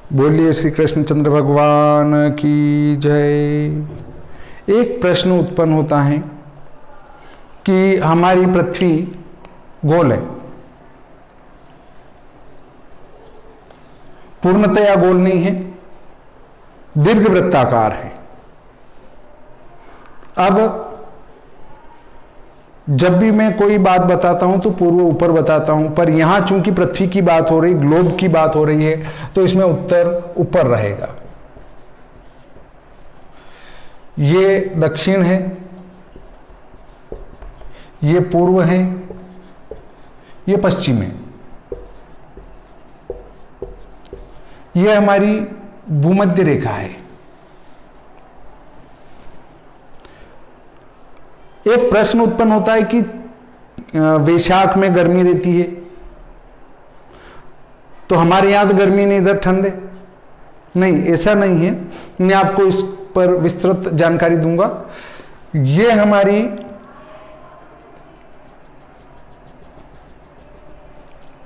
बोलिए श्री कृष्णचंद्र भगवान की जय। एक प्रश्न उत्पन्न होता है कि हमारी पृथ्वी गोल है, पूर्णतया गोल नहीं है, दीर्घवृत्ताकार है। अब जब भी मैं कोई बात बताता हूं तो पूर्व ऊपर बताता हूं, पर यहां चूंकि पृथ्वी की बात हो रही, ग्लोब की बात हो रही है, तो इसमें उत्तर ऊपर रहेगा। ये दक्षिण है, ये पूर्व है, ये पश्चिम है। ये हमारी भूमध्य रेखा है। एक प्रश्न उत्पन्न होता है कि वैशाख में गर्मी रहती है, तो हमारे यहां तो गर्मी नहीं, इधर ठंड है। नहीं, ऐसा नहीं है। मैं आपको इस पर विस्तृत जानकारी दूंगा। ये हमारी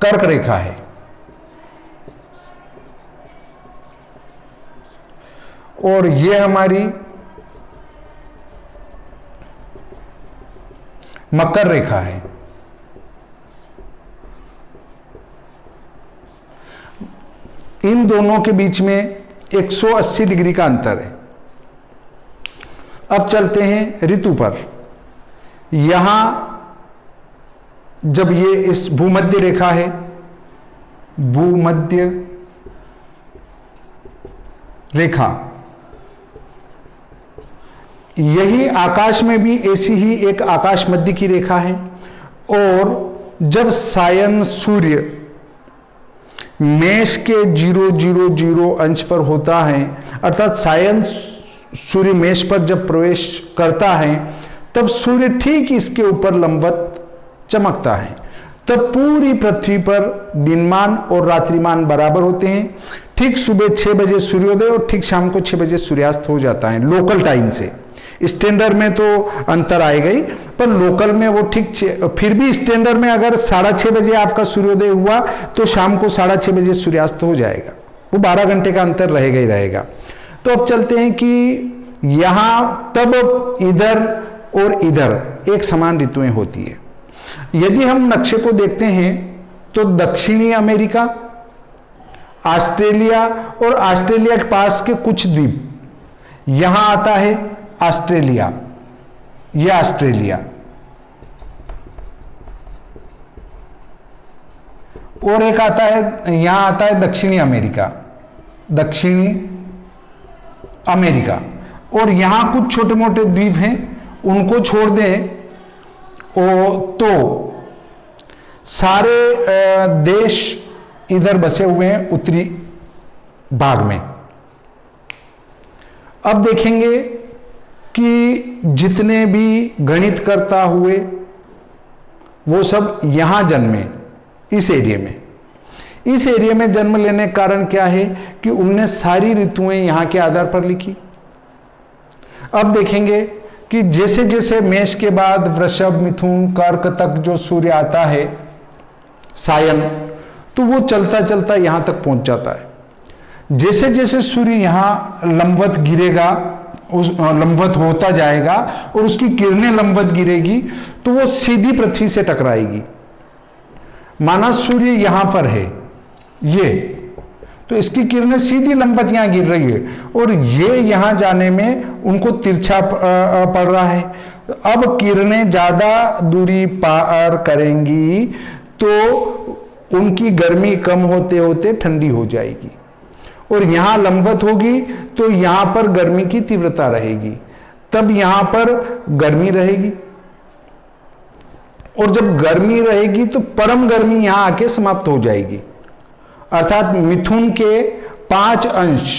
कर्क रेखा है और ये हमारी मकर रेखा है। इन दोनों के बीच में 180 डिग्री का अंतर है। अब चलते हैं ऋतु पर। यहां जब ये इस भूमध्य रेखा है, भूमध्य रेखा, यही आकाश में भी ऐसी ही एक आकाश मध्य की रेखा है। और जब सायन सूर्य मेष के 000 अंश पर होता है, अर्थात सायन सूर्य मेष पर जब प्रवेश करता है, तब सूर्य ठीक इसके ऊपर लंबवत चमकता है। तब पूरी पृथ्वी पर दिनमान और रात्रिमान बराबर होते हैं। ठीक सुबह 6 बजे सूर्योदय और ठीक शाम को 6 बजे सूर्यास्त हो जाता है, लोकल टाइम से। स्टैंडर्ड में तो अंतर आएगा ही, पर लोकल में वो ठीक, फिर भी स्टैंडर्ड में अगर 6:30 बजे आपका सूर्योदय हुआ तो शाम को 6:30 बजे सूर्यास्त हो जाएगा। वो 12 घंटे का अंतर रहेगा ही रहेगा। तो अब चलते हैं कि यहां तब इधर और इधर एक समान ऋतुएं होती है। यदि हम नक्शे को देखते हैं तो दक्षिणी अमेरिका, ऑस्ट्रेलिया और ऑस्ट्रेलिया के पास के कुछ द्वीप, यहां आता है ऑस्ट्रेलिया, यह ऑस्ट्रेलिया, और एक आता है, यहां आता है दक्षिणी अमेरिका, दक्षिणी अमेरिका। और यहां कुछ छोटे मोटे द्वीप हैं, उनको छोड़ दें तो सारे देश इधर बसे हुए हैं उत्तरी भाग में। अब देखेंगे कि जितने भी गणित करता हुए वो सब यहां जन्मे, इस एरिया में। इस एरिया में जन्म लेने का कारण क्या है कि उनने सारी ऋतुएं यहां के आधार पर लिखी। अब देखेंगे कि जैसे जैसे मेष के बाद वृषभ, मिथुन, कर्क तक जो सूर्य आता है सायन, तो वो चलता चलता यहां तक पहुंच जाता है। जैसे जैसे सूर्य यहां लंबवत गिरेगा, उस लंबवत होता जाएगा और उसकी किरणें लंबवत गिरेगी, तो वो सीधी पृथ्वी से टकराएगी। माना सूर्य यहां पर है, ये तो इसकी किरणें सीधी लंबवत यहां गिर रही है और ये यहां जाने में उनको तिरछा पड़ रहा है। अब किरणें ज्यादा दूरी पार करेंगी तो उनकी गर्मी कम होते होते ठंडी हो जाएगी, और यहां लंबवत होगी तो यहां पर गर्मी की तीव्रता रहेगी, तब यहां पर गर्मी रहेगी। और जब गर्मी रहेगी तो परम गर्मी यहां आके समाप्त हो जाएगी। अर्थात मिथुन के 5 अंश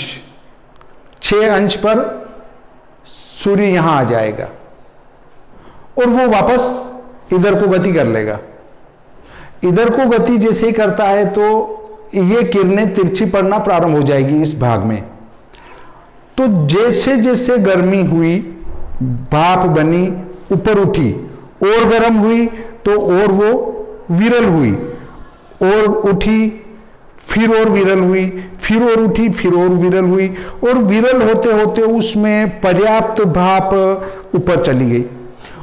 6 अंश पर सूर्य यहां आ जाएगा और वो वापस इधर को गति कर लेगा। इधर को गति जैसे ही करता है तो ये किरणें तिरछी पड़ना प्रारंभ हो जाएगी इस भाग में। तो जैसे जैसे गर्मी हुई, भाप बनी, ऊपर उठी, और गर्म हुई तो और वो विरल हुई और उठी, फिर और विरल हुई, फिर और उठी, फिर और विरल हुई, और विरल होते होते उसमें पर्याप्त भाप ऊपर चली गई।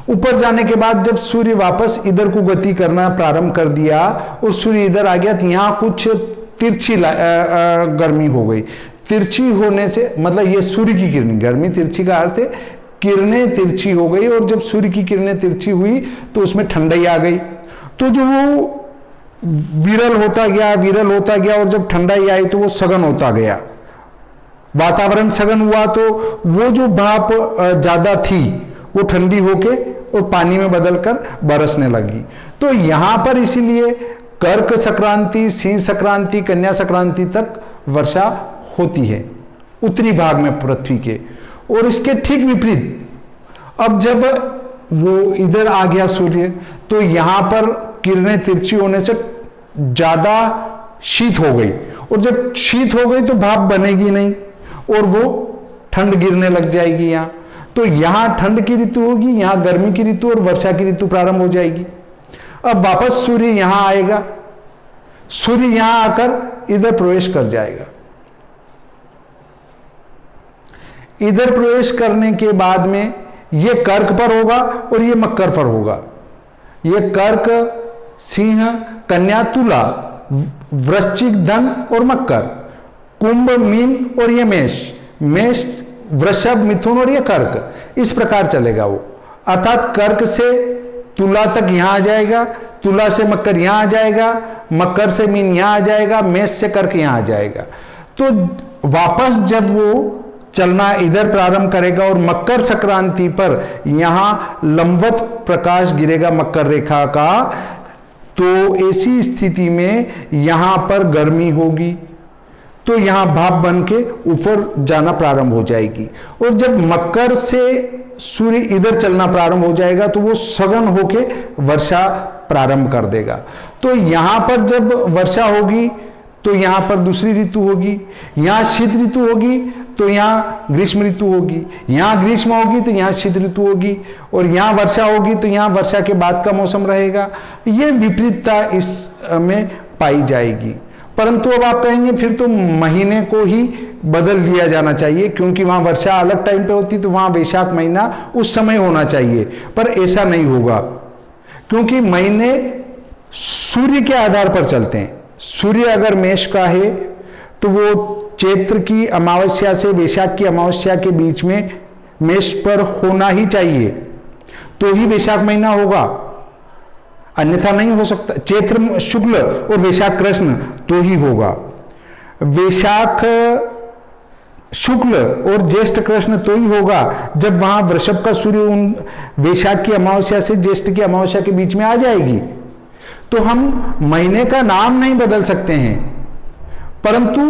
ऊपर जाने के बाद जब सूर्य वापस इधर को गति करना प्रारंभ कर दिया और सूर्य इधर आ गया, तो यहां कुछ तिरछी गर्मी हो गई। तिरछी होने से मतलब ये सूर्य की किरण, गर्मी तिरछी का अर्थ है किरणें तिरछी हो गई, और जब सूर्य की किरणें तिरछी हुई तो उसमें ठंडाई आ गई। तो जो वो विरल होता गया, विरल होता गया, और जब ठंडाई आई तो वो सघन होता गया, वातावरण सघन हुआ, तो वो जो भाप ज्यादा थी वो ठंडी होके और पानी में बदलकर बरसने लगी। तो यहां पर इसीलिए कर्क संक्रांति, सिंह संक्रांति, कन्या संक्रांति तक वर्षा होती है उत्तरी भाग में पृथ्वी के। और इसके ठीक विपरीत अब जब वो इधर आ गया सूर्य, तो यहां पर किरणें तिरछी होने से ज्यादा शीत हो गई, और जब शीत हो गई तो भाप बनेगी नहीं और वो ठंड गिरने लग जाएगी यहां। तो यहां ठंड की ऋतु होगी, यहां गर्मी की ऋतु और वर्षा की ऋतु प्रारंभ हो जाएगी। अब वापस सूर्य यहां आएगा, सूर्य यहां आकर इधर प्रवेश कर जाएगा। इधर प्रवेश करने के बाद में ये कर्क पर होगा और ये मकर पर होगा। ये कर्क, सिंह, कन्या, तुला, वृश्चिक, धन और मकर, कुंभ, मीन और ये मेष, मेष, वृषभ, मिथुन और ये कर्क, इस प्रकार चलेगा वो। अर्थात कर्क से तुला तक यहां आ जाएगा, तुला से मकर यहां आ जाएगा, मकर से मीन यहां आ जाएगा, मेष से कर्क यहां आ जाएगा। तो वापस जब वो चलना इधर प्रारंभ करेगा और मकर संक्रांति पर यहां लंबवत प्रकाश गिरेगा मकर रेखा का, तो ऐसी स्थिति में यहां पर गर्मी होगी, तो यहां भाप बन के ऊपर जाना प्रारंभ हो जाएगी। और जब मकर से सूर्य इधर चलना प्रारंभ हो जाएगा तो वो सघन होके वर्षा प्रारंभ कर देगा। तो यहां पर जब वर्षा होगी तो यहां पर दूसरी ऋतु होगी, यहां शीत ऋतु होगी तो यहां ग्रीष्म ऋतु होगी, यहां ग्रीष्म होगी तो यहां शीत ऋतु होगी, और यहां वर्षा होगी तो यहां वर्षा के बाद का मौसम रहेगा। यह विपरीतता इसमें पाई जाएगी। परंतु अब आप कहेंगे फिर तो महीने को ही बदल दिया जाना चाहिए, क्योंकि वहां वर्षा अलग टाइम पे होती तो वहां वैशाख महीना उस समय होना चाहिए, पर ऐसा नहीं होगा, क्योंकि महीने सूर्य के आधार पर चलते हैं। सूर्य अगर मेष का है तो वो चैत्र की अमावस्या से वैशाख की अमावस्या के बीच में मेष पर होना ही चाहिए, तो ही वैशाख महीना होगा, अन्यथा नहीं हो सकता। चैत्र शुक्ल और वैशाख कृष्ण तो ही होगा, वैशाख शुक्ल और ज्येष्ठ कृष्ण तो ही होगा जब वहां वृषभ का सूर्य उन वैशाख की अमावस्या से ज्येष्ठ की अमावस्या के बीच में आ जाएगी। तो हम महीने का नाम नहीं बदल सकते हैं, परंतु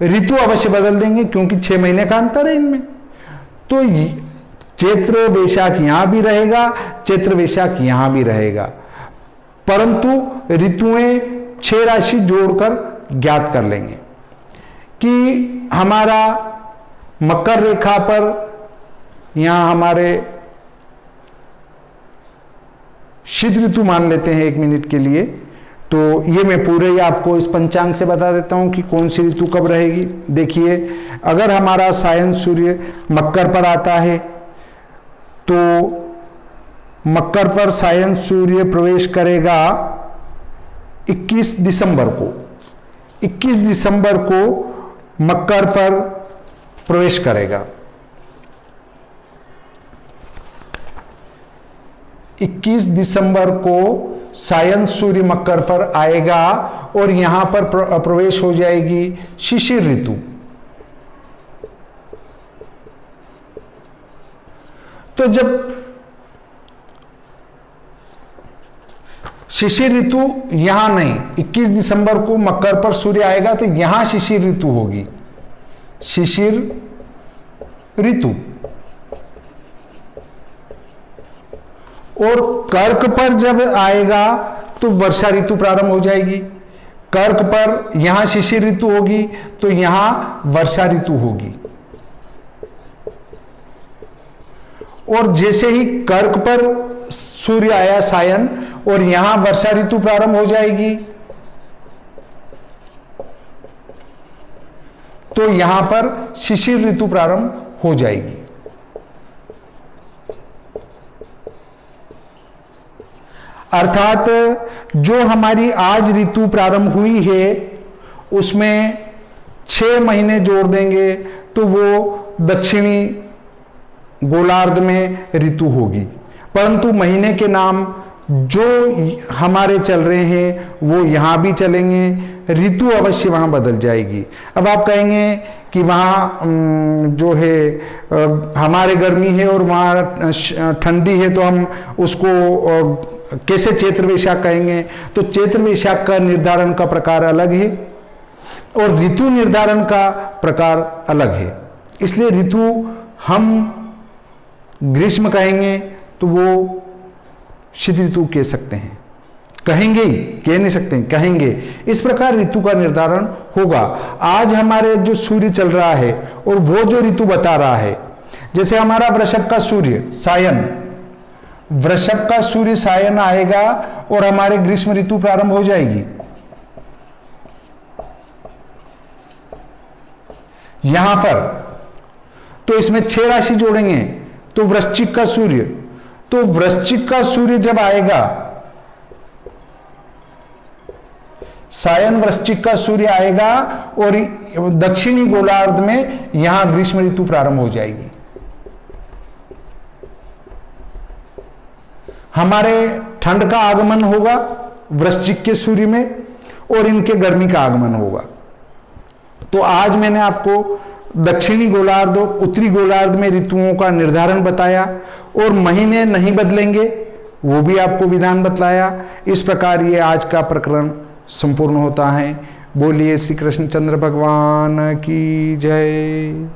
ऋतु अवश्य बदल देंगे, क्योंकि 6 महीने का अंतर है इनमें। तो चैत्र वैशाख यहां भी रहेगा, चैत्र वैशाख यहां भी रहेगा, परंतु ऋतुएं 6 राशि जोड़कर ज्ञात कर लेंगे कि हमारा मकर रेखा पर यहां हमारे शीत ऋतु मान लेते हैं 1 मिनट के लिए। तो ये मैं पूरे ही आपको इस पंचांग से बता देता हूं कि कौन सी ऋतु कब रहेगी। देखिए, अगर हमारा सायन सूर्य मकर पर आता है तो मकर पर सायन सूर्य प्रवेश करेगा 21 दिसंबर को। 21 दिसंबर को मकर पर प्रवेश करेगा। 21 दिसंबर को सायन सूर्य मकर पर आएगा और यहां पर प्रवेश हो जाएगी शिशिर ऋतु। तो जब शिशिर ऋतु यहां नहीं, 21 दिसंबर को मकर पर सूर्य आएगा तो यहां शिशिर ऋतु होगी, शिशिर ऋतु। और कर्क पर जब आएगा तो वर्षा ऋतु प्रारंभ हो जाएगी। कर्क पर यहां शिशिर ऋतु होगी तो यहां वर्षा ऋतु होगी। और जैसे ही कर्क पर सूर्य आया सायन और यहां वर्षा ऋतु प्रारंभ हो जाएगी, तो यहां पर शिशिर ऋतु प्रारंभ हो जाएगी। अर्थात जो हमारी आज ऋतु प्रारंभ हुई है उसमें 6 महीने जोड़ देंगे तो वो दक्षिणी गोलार्ध में ऋतु होगी, परंतु महीने के नाम जो हमारे चल रहे हैं वो यहां भी चलेंगे, ऋतु अवश्य वहां बदल जाएगी। अब आप कहेंगे कि वहां जो है हमारे गर्मी है और वहां ठंडी है, तो हम उसको कैसे चैत्र वैशाख कहेंगे? तो चैत्र वैशाख का निर्धारण का प्रकार अलग है और ऋतु निर्धारण का प्रकार अलग है। इसलिए ऋतु हम ग्रीष्म कहेंगे तो वो शीत ऋतु कह सकते हैं, कहेंगे ही, कह नहीं सकते, कहेंगे। इस प्रकार ऋतु का निर्धारण होगा। आज हमारे जो सूर्य चल रहा है और वो जो ऋतु बता रहा है, जैसे हमारा वृषभ का सूर्य सायन, वृषभ का सूर्य सायन आएगा और हमारे ग्रीष्म ऋतु प्रारंभ हो जाएगी। यहां पर तो इसमें 6 राशि जोड़ेंगे तो वृश्चिक का सूर्य, तो वृश्चिक का सूर्य जब आएगा, सायन वृश्चिक का सूर्य आएगा और दक्षिणी गोलार्ध में यहां ग्रीष्म ऋतु प्रारंभ हो जाएगी। हमारे ठंड का आगमन होगा वृश्चिक के सूर्य में और इनके गर्मी का आगमन होगा। तो आज मैंने आपको दक्षिणी गोलार्ध और उत्तरी गोलार्ध में ऋतुओं का निर्धारण बताया और महीने नहीं बदलेंगे वो भी आपको विधान बतलाया। इस प्रकार ये आज का प्रकरण संपूर्ण होता है। बोलिए श्री कृष्णचंद्र भगवान की जय।